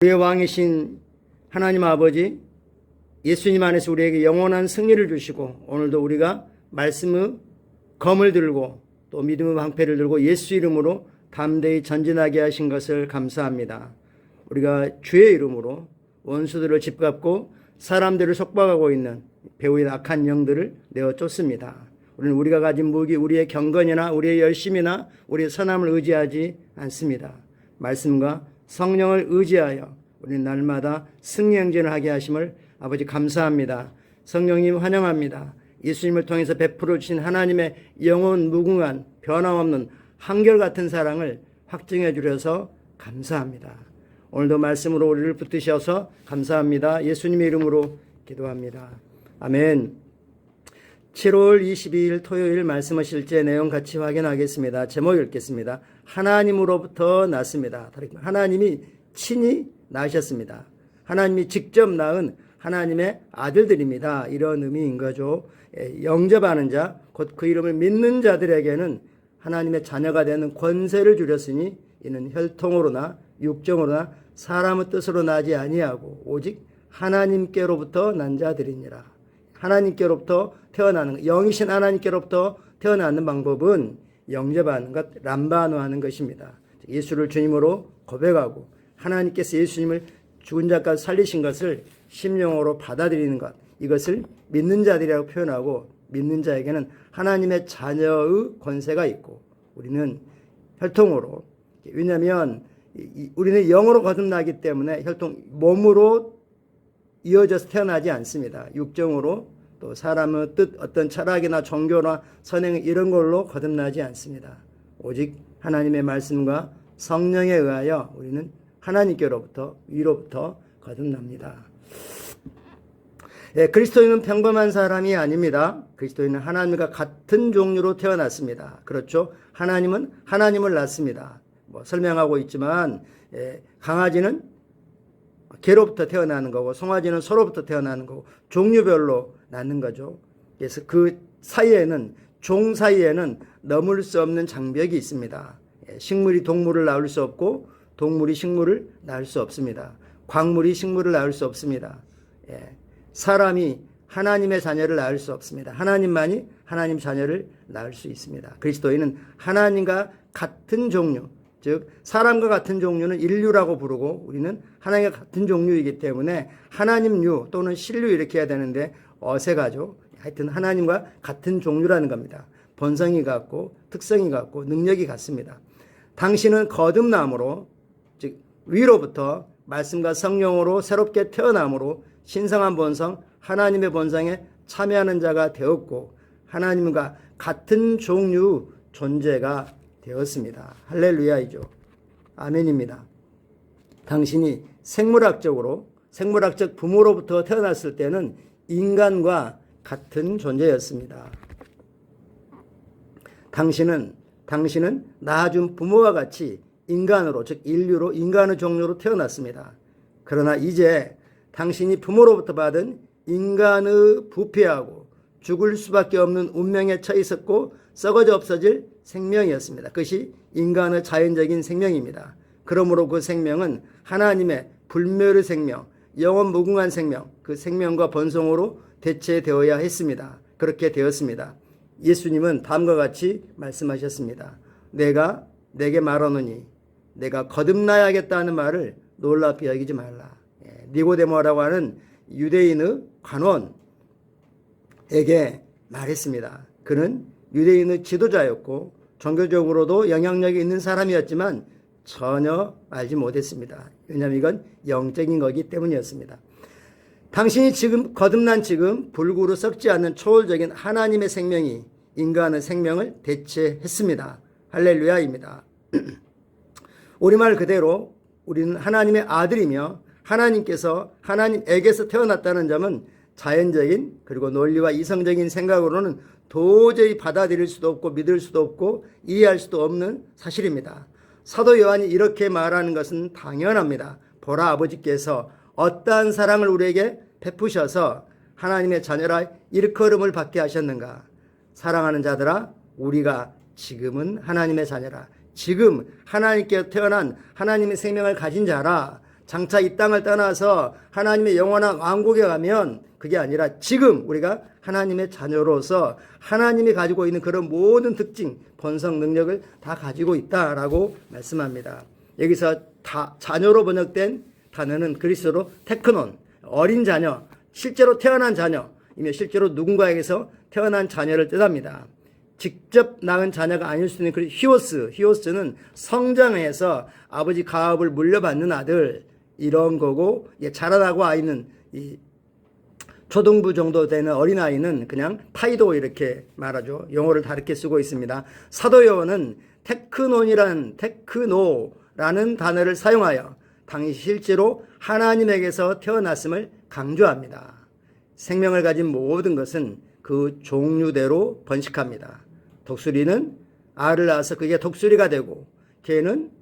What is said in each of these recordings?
우리의 왕이신 하나님 아버지, 예수님 안에서 우리에게 영원한 승리를 주시고, 오늘도 우리가 말씀의 검을 들고 또 믿음의 방패를 들고 예수 이름으로 담대히 전진하게 하신 것을 감사합니다. 우리가 주의 이름으로 원수들을 짓밟고 사람들을 속박하고 있는 배후의 악한 영들을 내어 쫓습니다. 우리는 우리가 가진 무기, 우리의 경건이나 우리의 열심이나 우리의 선함을 의지하지 않습니다. 말씀과 성령을 의지하여 우리는 날마다 승리 행진을 하게 하심을 아버지 감사합니다. 성령님 환영합니다. 예수님을 통해서 베풀어 주신 하나님의 영원 무궁한 변함없는 한결같은 사랑을 확증해 주셔서 감사합니다. 오늘도 말씀으로 우리를 붙드셔서 감사합니다. 예수님의 이름으로 기도합니다. 아멘. 7월 22일 토요일 말씀의 실제 내용 같이 확인하겠습니다. 제목 읽겠습니다. 하나님으로부터 났습니다. 하나님이 친히 낳으셨습니다. 하나님이 직접 낳은 하나님의 아들들입니다. 이런 의미인 거죠. 영접하는 자, 곧 그 이름을 믿는 자들에게는 하나님의 자녀가 되는 권세를 주렸으니 이는 혈통으로나 육정으로나 사람의 뜻으로 나지 아니하고 오직 하나님께로부터 난 자들이니라. 하나님께로부터 태어나는, 영이신 하나님께로부터 태어나는 방법은 영접하는 것, 람바노하는 것입니다. 예수를 주님으로 고백하고 하나님께서 예수님을 죽은 자까지 살리신 것을 심령으로 받아들이는 것, 이것을 믿는 자들이라고 표현하고, 믿는 자에게는 하나님의 자녀의 권세가 있고, 우리는 혈통으로, 왜냐하면 우리는 영으로 거듭나기 때문에 혈통, 몸으로 이어져서 태어나지 않습니다. 육정으로, 또 사람의 뜻, 어떤 철학이나 종교나 선행 이런 걸로 거듭나지 않습니다. 오직 하나님의 말씀과 성령에 의하여 우리는 하나님께로부터, 위로부터 거듭납니다. 그리스도인은 평범한 사람이 아닙니다. 그리스도인은 하나님과 같은 종류로 태어났습니다. 그렇죠? 하나님은 하나님을 낳습니다. 설명하고 있지만, 강아지는 개로부터 태어나는 거고, 송아지는 소로부터 태어나는 거고, 종류별로 낳는 거죠. 그래서 그 사이에는, 종 사이에는 넘을 수 없는 장벽이 있습니다. 식물이 동물을 낳을 수 없고, 동물이 식물을 낳을 수 없습니다. 광물이 식물을 낳을 수 없습니다. 사람이 하나님의 자녀를 낳을 수 없습니다. 하나님만이 하나님 자녀를 낳을 수 있습니다. 그리스도인은 하나님과 같은 종류, 즉 사람과 같은 종류는 인류라고 부르고, 우리는 하나님과 같은 종류이기 때문에 하나님류 또는 신류 이렇게 해야 되는데 어색하죠. 하여튼 하나님과 같은 종류라는 겁니다. 본성이 같고 특성이 같고 능력이 같습니다. 당신은 거듭남으로, 즉 위로부터 말씀과 성령으로 새롭게 태어남으로 신성한 본성, 하나님의 본성에 참여하는 자가 되었고, 하나님과 같은 종류 존재가 되었습니다. 할렐루야이죠. 아멘입니다. 당신이 생물학적 부모로부터 태어났을 때는 인간과 같은 존재였습니다. 당신은 낳아준 부모와 같이 인간으로, 즉 인류로, 인간의 종류로 태어났습니다. 그러나 이제 당신이 부모로부터 받은 인간의 부패하고 죽을 수밖에 없는 운명에 처해 있었고 썩어져 없어질 생명이었습니다. 그것이 인간의 자연적인 생명입니다. 그러므로 그 생명은 하나님의 불멸의 생명, 영원 무궁한 생명, 그 생명과 본성으로 대체되어야 했습니다. 그렇게 되었습니다. 예수님은 다음과 같이 말씀하셨습니다. 내가 내게 말하노니 내가 거듭나야겠다는 말을 놀랍게 여기지 말라. 니고데모라고 하는 유대인의 관원에게 말했습니다. 그는 유대인의 지도자였고 종교적으로도 영향력이 있는 사람이었지만 전혀 알지 못했습니다. 왜냐하면 이건 영적인 거기 때문이었습니다. 당신이 지금 거듭난 지금 불구로 썩지 않는 초월적인 하나님의 생명이 인간의 생명을 대체했습니다. 할렐루야입니다. 우리말 그대로 우리는 하나님의 아들이며 하나님께서 하나님에게서 태어났다는 점은 자연적인 그리고 논리와 이성적인 생각으로는 도저히 받아들일 수도 없고 믿을 수도 없고 이해할 수도 없는 사실입니다. 사도 요한이 이렇게 말하는 것은 당연합니다. 보라, 아버지께서 어떠한 사랑을 우리에게 베푸셔서 하나님의 자녀라 일컬음을 받게 하셨는가. 사랑하는 자들아, 우리가 지금은 하나님의 자녀라. 지금 하나님께 태어난 하나님의 생명을 가진 자라. 장차 이 땅을 떠나서 하나님의 영원한 왕국에 가면 그게 아니라 지금 우리가 하나님의 자녀로서 하나님이 가지고 있는 그런 모든 특징, 본성, 능력을 다 가지고 있다라고 말씀합니다. 여기서 다 자녀로 번역된 단어는 그리스어로 테크논, 어린 자녀, 실제로 태어난 자녀이며 실제로 누군가에게서 태어난 자녀를 뜻합니다. 직접 낳은 자녀가 아닐 수 있는 그 히오스는 성장해서 아버지 가업을 물려받는 아들 이런 거고, 자라나고 아이는 이 초등부 정도 되는 어린아이는 그냥 타이도 이렇게 말하죠. 용어를 다르게 쓰고 있습니다. 사도 요한은 테크노라는 단어를 사용하여 당시 실제로 하나님에게서 태어났음을 강조합니다. 생명을 가진 모든 것은 그 종류대로 번식합니다. 독수리는 알을 낳아서 그게 독수리가 되고, 개는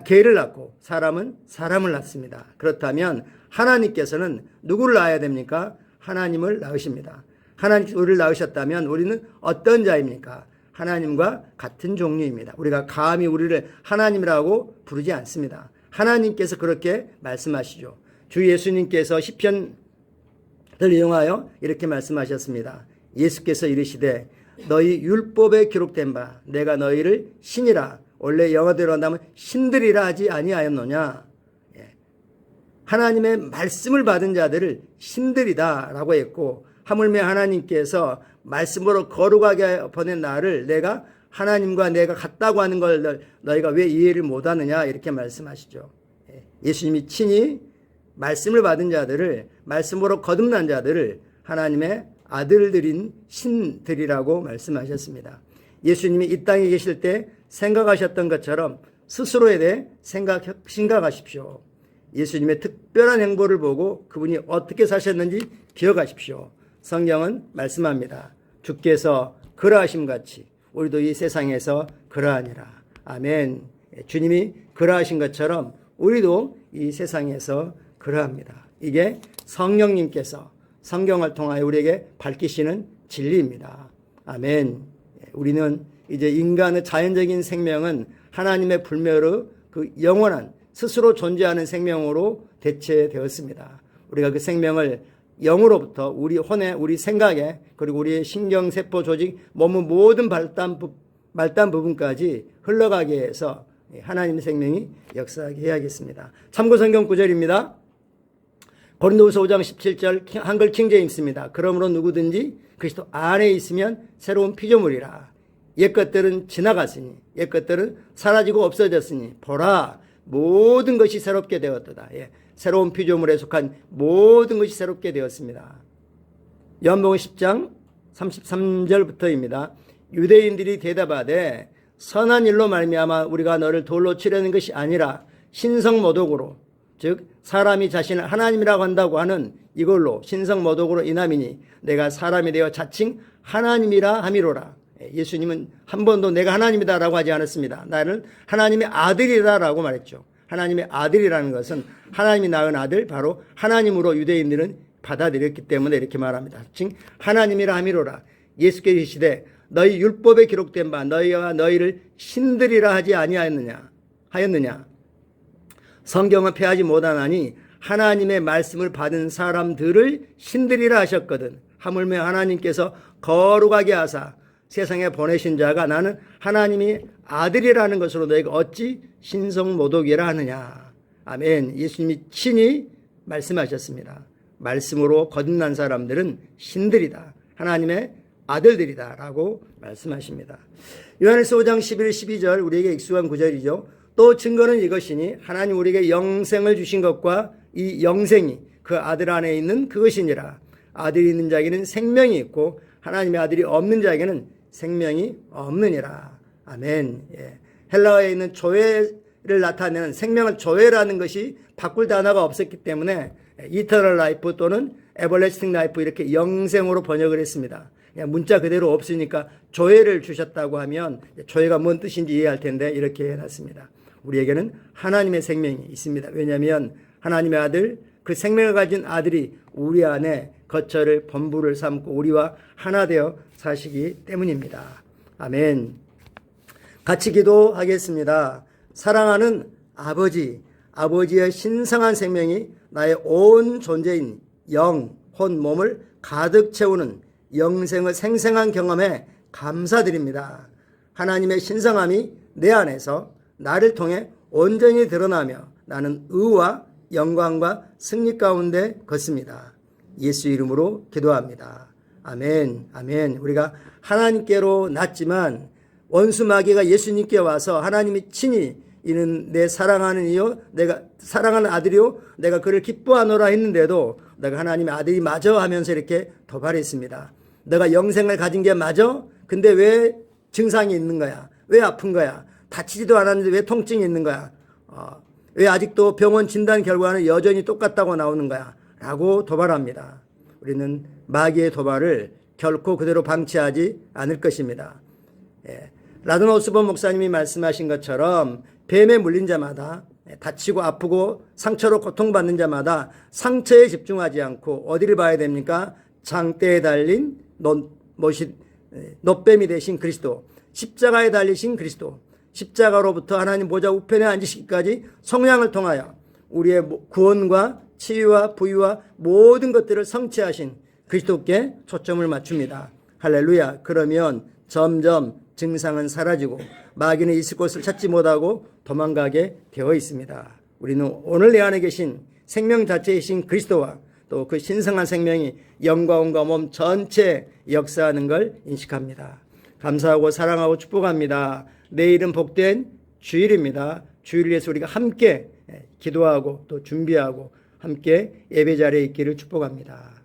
개를 낳고, 사람은 사람을 낳습니다. 그렇다면 하나님께서는 누구를 낳아야 됩니까? 하나님을 낳으십니다. 하나님께서 우리를 낳으셨다면 우리는 어떤 자입니까? 하나님과 같은 종류입니다. 우리가 감히 우리를 하나님이라고 부르지 않습니다. 하나님께서 그렇게 말씀하시죠. 주 예수님께서 시편을 이용하여 이렇게 말씀하셨습니다. 예수께서 이르시되 너희 율법에 기록된 바 내가 너희를 신이라, 원래 영어대로 한다면 신들이라 하지 아니하였노냐. 하나님의 말씀을 받은 자들을 신들이다라고 했고, 하물며 하나님께서 말씀으로 거룩하게 보낸 나를 내가 하나님과 내가 같다고 하는 걸 너희가 왜 이해를 못하느냐 이렇게 말씀하시죠. 예수님이 친히 말씀을 받은 자들을, 말씀으로 거듭난 자들을 하나님의 아들들인 신들이라고 말씀하셨습니다. 예수님이 이 땅에 계실 때 생각하셨던 것처럼 스스로에 대해 생각하십시오. 예수님의 특별한 행보를 보고 그분이 어떻게 사셨는지 기억하십시오. 성경은 말씀합니다. 주께서 그러하심 같이 우리도 이 세상에서 그러하니라. 아멘. 주님이 그러하신 것처럼 우리도 이 세상에서 그러합니다. 이게 성령님께서 성경을 통하여 우리에게 밝히시는 진리입니다. 아멘. 우리는 이제 인간의 자연적인 생명은 하나님의 불멸의 그 영원한 스스로 존재하는 생명으로 대체되었습니다. 우리가 그 생명을 영으로부터 우리 혼에, 우리 생각에, 그리고 우리의 신경세포 조직, 몸의 모든 말단 부분까지 흘러가게 해서 하나님의 생명이 역사하게 해야겠습니다. 참고 성경 구절입니다. 고린도후서 5장 17절 한글 킹제임스입니다. 그러므로 누구든지 그리스도 안에 있으면 새로운 피조물이라. 옛것들은 지나갔으니, 옛것들은 사라지고 없어졌으니 보라 모든 것이 새롭게 되었도다. 새로운 피조물에 속한 모든 것이 새롭게 되었습니다. 요한복음 10장 33절부터입니다. 유대인들이 대답하되 선한 일로 말미암아 우리가 너를 돌로 치려는 것이 아니라 신성모독으로, 즉 사람이 자신을 하나님이라고 한다고 하는 이걸로 신성모독으로 인함이니 내가 사람이 되어 자칭 하나님이라 함이로라. 예수님은 한 번도 내가 하나님이다라고 하지 않았습니다. 나는 하나님의 아들이다라고 말했죠. 하나님의 아들이라는 것은 하나님이 낳은 아들, 바로 하나님으로 유대인들은 받아들였기 때문에 이렇게 말합니다. 즉 하나님이라 함이로라. 예수께서 이르시되 너희 율법에 기록된 바 너희와 너희를 신들이라 하지 아니하였느냐. 성경은 폐하지 못하나니 하나님의 말씀을 받은 사람들을 신들이라 하셨거든. 하물며 하나님께서 거룩하게 하사 세상에 보내신 자가 나는 하나님이 아들이라는 것으로 너희가 어찌 신성모독이라 하느냐. 아멘. 예수님이 친히 말씀하셨습니다. 말씀으로 거듭난 사람들은 신들이다, 하나님의 아들들이다 라고 말씀하십니다. 요한일서 5장 11, 12절 우리에게 익숙한 구절이죠. 또 증거는 이것이니 하나님 우리에게 영생을 주신 것과 이 영생이 그 아들 안에 있는 그것이니라. 아들이 있는 자에게는 생명이 있고 하나님의 아들이 없는 자에게는 생명이 없느니라. 아멘. 헬라어에 있는 조회를 나타내는 생명을 조회라는 것이 바꿀 단어가 없었기 때문에 이터널 라이프 또는 에버래스팅 라이프 이렇게 영생으로 번역을 했습니다. 문자 그대로 없으니까 조회를 주셨다고 하면 조회가 뭔 뜻인지 이해할 텐데 이렇게 해놨습니다. 우리에게는 하나님의 생명이 있습니다. 왜냐하면 하나님의 아들, 그 생명을 가진 아들이 우리 안에 거처를 본부를 삼고 우리와 하나 되어 사시기 때문입니다. 아멘. 같이 기도하겠습니다. 사랑하는 아버지, 아버지의 신성한 생명이 나의 온 존재인 영, 혼, 몸을 가득 채우는 영생을 생생한 경험에 감사드립니다. 하나님의 신성함이 내 안에서 나를 통해 온전히 드러나며 나는 의와 영광과 승리 가운데 걷습니다. 예수 이름으로 기도합니다. 아멘, 아멘. 우리가 하나님께로 났지만 원수 마귀가 예수님께 와서 하나님이 친히 이는 내 사랑하는 이요 내가 사랑하는 아들이요 내가 그를 기뻐하노라 했는데도 내가 하나님의 아들이 맞아 하면서 이렇게 도발했습니다. 내가 영생을 가진 게 맞아? 근데 왜 증상이 있는 거야? 왜 아픈 거야? 다치지도 않았는데 왜 통증이 있는 거야? 왜 아직도 병원 진단 결과는 여전히 똑같다고 나오는 거야? 라고 도발합니다. 우리는 마귀의 도발을 결코 그대로 방치하지 않을 것입니다. 라돈 오스본 목사님이 말씀하신 것처럼 뱀에 물린 자마다 다치고 아프고 상처로 고통받는 자마다 상처에 집중하지 않고 어디를 봐야 됩니까? 장대에 달린 놋뱀이 되신 그리스도, 십자가에 달리신 그리스도, 십자가로부터 하나님 보좌 우편에 앉으시기까지 성령을 통하여 우리의 구원과 치유와 부유와 모든 것들을 성취하신 그리스도께 초점을 맞춥니다. 할렐루야. 그러면 점점 증상은 사라지고 마귀는 있을 곳을 찾지 못하고 도망가게 되어 있습니다. 우리는 오늘 내 안에 계신 생명 자체이신 그리스도와 또 그 신성한 생명이 영과 온과 몸 전체에 역사하는 걸 인식합니다. 감사하고 사랑하고 축복합니다. 내일은 복된 주일입니다. 주일을 위해서 우리가 함께 기도하고 또 준비하고 함께 예배 자리에 있기를 축복합니다.